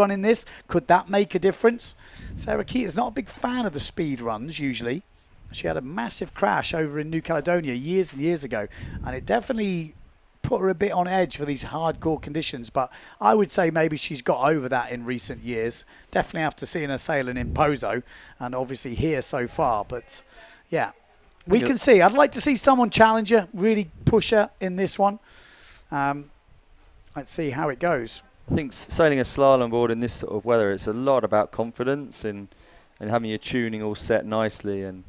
running this. Could that make a difference? Sarah Keita's not a big fan of the speed runs usually. She had a massive crash over in New Caledonia years and years ago, and it definitely put her a bit on edge for these hardcore conditions, but I would say maybe she's got over that in recent years. Definitely after seeing her sailing in Pozo, and obviously here so far. But yeah, we can see. I'd like to see someone challenge her, really push her in this one. Let's see how it goes. I think sailing a slalom board in this sort of weather, it's a lot about confidence and having your tuning all set nicely. And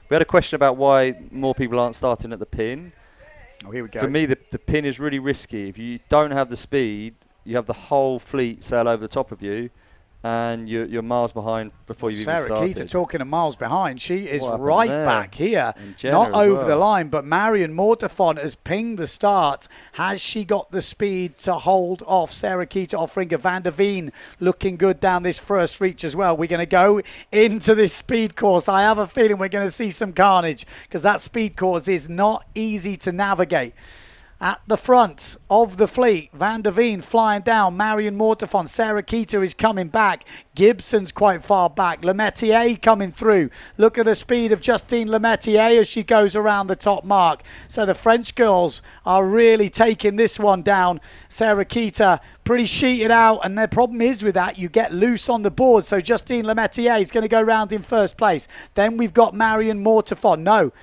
we had a question about why more people aren't starting at the pin. Oh, here we go. For me, the pin is really risky. If you don't have the speed, you have the whole fleet sail over the top of you, and you're miles behind before you even started. Sarah Keita talking of miles behind. She is right back here. Not over over the line, but Marion Mortefont has pinged the start. Has she got the speed to hold off Sarah Keita off ringer? Van der Veen looking good down this first reach as well. We're going to go into this speed course. I have a feeling we're going to see some carnage because that speed course is not easy to navigate. At the front of the fleet, Van der Veen flying down, Marion Mortefont, Sarah Keita is coming back, Gibson's quite far back, Lemaitre coming through. Look at the speed of Justine Lemaitre as she goes around the top mark. So the French girls are really taking this one down. Sarah Keita pretty sheeted out, and the problem is with that, you get loose on the board. So Justine Lemaitre is going to go round in first place. Then we've got Marion Mortefont.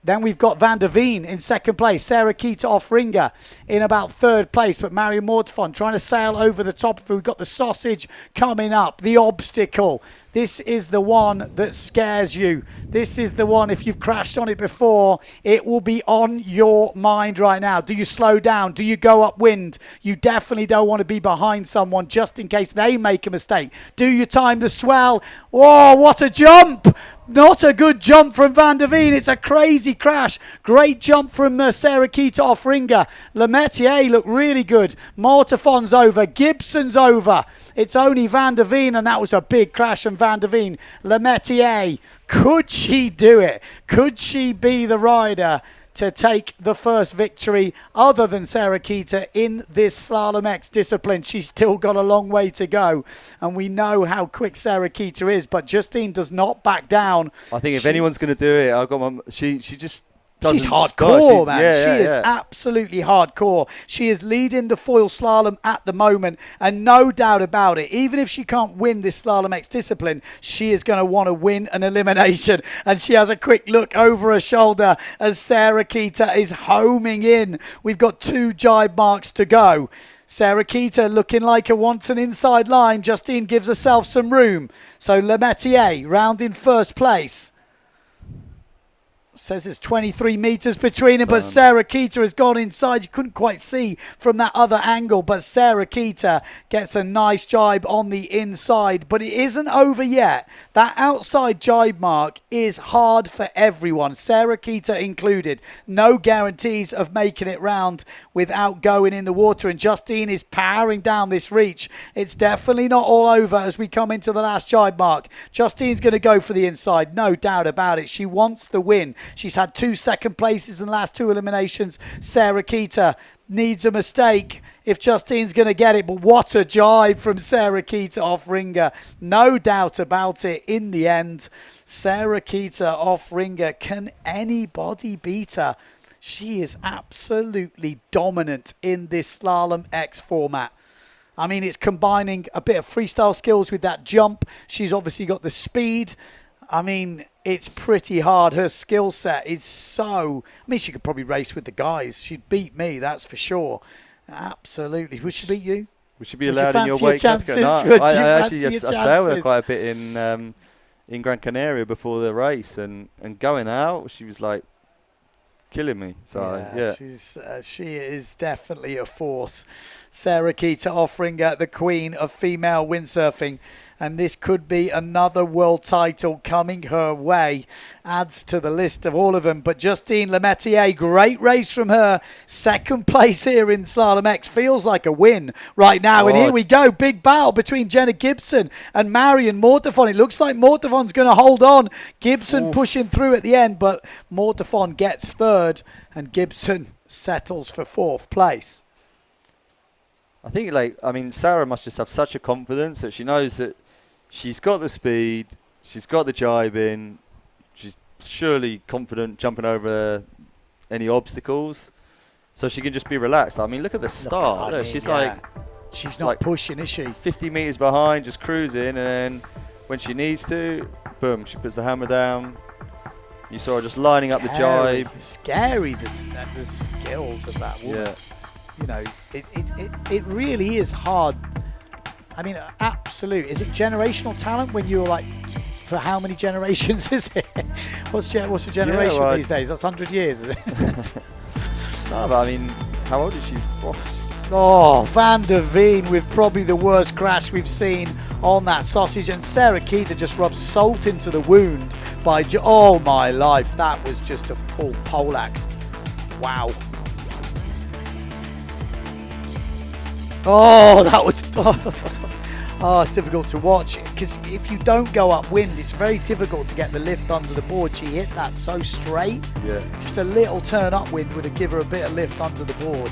Then we've got Van der Veen in second place. Sarah Keita off ringer in about third place. But Marion Mortefont trying to sail over the top of her. We've got the sausage coming up. The obstacle. This is the one that scares you. This is the one, if you've crashed on it before, it will be on your mind right now. Do you slow down? Do you go upwind? You definitely don't want to be behind someone just in case they make a mistake. Do you time the swell? Whoa, what a jump! Not a good jump from Van der Veen. It's a crazy crash. Great jump from Sarah Keita off ringer. Lemaitre looked really good. Mortefont's over. Gibson's over. It's only Van der Veen, and that was a big crash from Van der Veen. Lemaitre, could she do it? Could she be the rider to take the first victory other than Sarah Keita in this Slalom-X discipline? She's still got a long way to go, and we know how quick Sarah Keita is, but Justine does not back down. I think if anyone's going to do it, I've got my. She just. She's hardcore, man. She is absolutely hardcore. She is leading the foil slalom at the moment, and no doubt about it, even if she can't win this Slalom-X discipline, she is going to want to win an elimination. And she has a quick look over her shoulder as Sarah Keita is homing in. We've got 2 jibe marks to go. Sarah Keita looking like her wants an inside line. Justine gives herself some room. So Lemaitre round in first place. Says it's 23 metres between them, but Sarah Keita has gone inside. You couldn't quite see from that other angle, but Sarah Keita gets a nice jibe on the inside, but it isn't over yet. That outside jibe mark is hard for everyone, Sarah Keita included. No guarantees of making it round without going in the water, and Justine is powering down this reach. It's definitely not all over as we come into the last jibe mark. Justine's going to go for the inside, no doubt about it. She wants the win. She's had 2 second places in the last 2 eliminations. Sarah Keita needs a mistake if Justine's going to get it. But what a jibe from Sarah Keita off ringer. No doubt about it in the end. Sarah Keita off ringer. Can anybody beat her? She is absolutely dominant in this Slalom-X format. I mean, it's combining a bit of freestyle skills with that jump. She's obviously got the speed. I mean, it's pretty hard. Her skill set is so... I mean, she could probably race with the guys. She'd beat me, that's for sure. Absolutely. Would she beat you? Would she be allowed in your wake? I sailed her quite a bit in Gran Canaria before the race, and going out, she was like killing me. So yeah. She is definitely a force. Sarah Keita offering the queen of female windsurfing. And this could be another world title coming her way. Adds to the list of all of them. But Justine Lemaitre, great race from her. Second place here in Slalom-X. Feels like a win right now. Oh. And here we go. Big battle between Jenna Gibson and Marion Mortefont. It looks like Mortefont's going to hold on. Gibson pushing through at the end. But Mortefont gets third. And Gibson settles for 4th place. I think, like, I mean, Sarah must just have such a confidence that she knows that she's got the speed, she's got the jibe in, she's surely confident jumping over any obstacles, so she can just be relaxed. I mean, look at the start. Look, she's she's not pushing, is she? 50 meters behind, just cruising, and then when she needs to, boom, she puts the hammer down. You saw her just lining up the jibe. Scary, the skills of that woman. Yeah. You know, it really is hard. I mean, absolute. Is it generational talent when you're like, for how many generations is it? What's a generation these days? That's 100 years, is it? No, but I mean, how old is she? Oh, Van der Veen with probably the worst crash we've seen on that sausage. And Sarah Keita just rubbed salt into the wound by... oh, my life. That was just a full poleaxe. Wow. Oh, that was... oh, it's difficult to watch. Because if you don't go upwind, it's very difficult to get the lift under the board. She hit that so straight. Yeah. Just a little turn upwind would have given her a bit of lift under the board.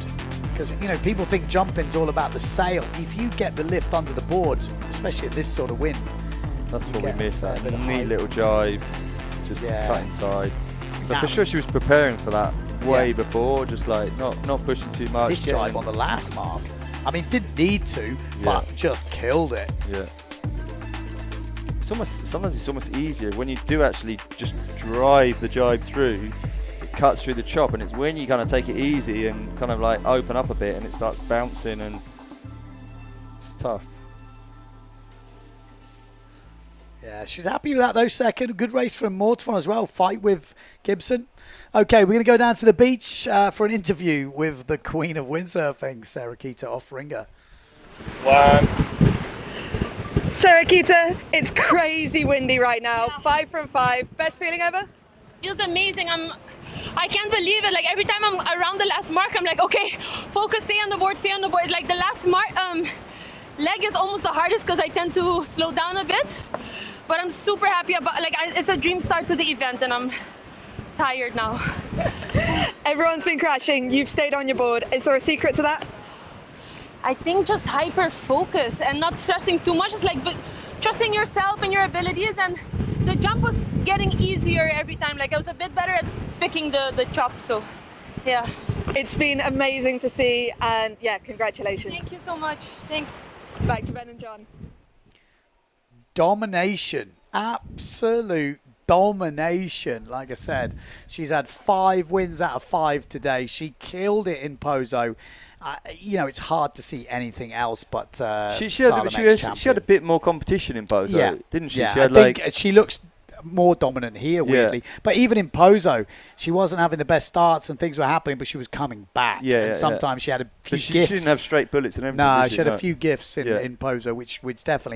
Because, you know, people think jumping's all about the sail. If you get the lift under the board, especially at this sort of wind, that's what we missed. That neat little jibe, just cut inside. But for sure, she was preparing for that way before, just like not pushing too much. This jibe on the last mark, I mean, didn't need to, but just killed it. Yeah. Sometimes it's almost easier when you do actually just drive the jibe through. Cuts through the chop, and it's when you kind of take it easy and kind of like open up a bit and it starts bouncing, and it's tough. Yeah, she's happy with that though. Second, good race from Mortefon as well. Fight with Gibson. Okay, we're going to go down to the beach for an interview with the Queen of Windsurfing, Sarah Keita off ringer. Sarah Keita, it's crazy windy right now. 5 from 5. Best feeling ever? Feels amazing. I can't believe it. Like every time I'm around the last mark, I'm like, okay, focus, stay on the board, stay on the board. Like the last mark, leg is almost the hardest because I tend to slow down a bit. But I'm super happy about, like, it's a dream start to the event, and I'm tired now. Everyone's been crashing. You've stayed on your board. Is there a secret to that? I think just hyper focus and not stressing too much. It's like, but trusting yourself and your abilities, and the jump was getting easier every time. Like I was a bit better at picking the chop, so yeah. It's been amazing to see, and yeah, congratulations. Thank you so much. Thanks. Back to Ben and John. Domination, absolute domination. Like I said, she's had 5 wins out of 5 today. She killed it in Pozo. You know, it's hard to see anything else but she had a bit more competition in Pozo, didn't she? Yeah, She had I think she looks more dominant here, weirdly. But even in Pozo, she wasn't having the best starts and things were happening, but she was coming back. And sometimes she had a few gifts. She didn't have straight bullets and everything. No, she had a few gifts in Pozo, which definitely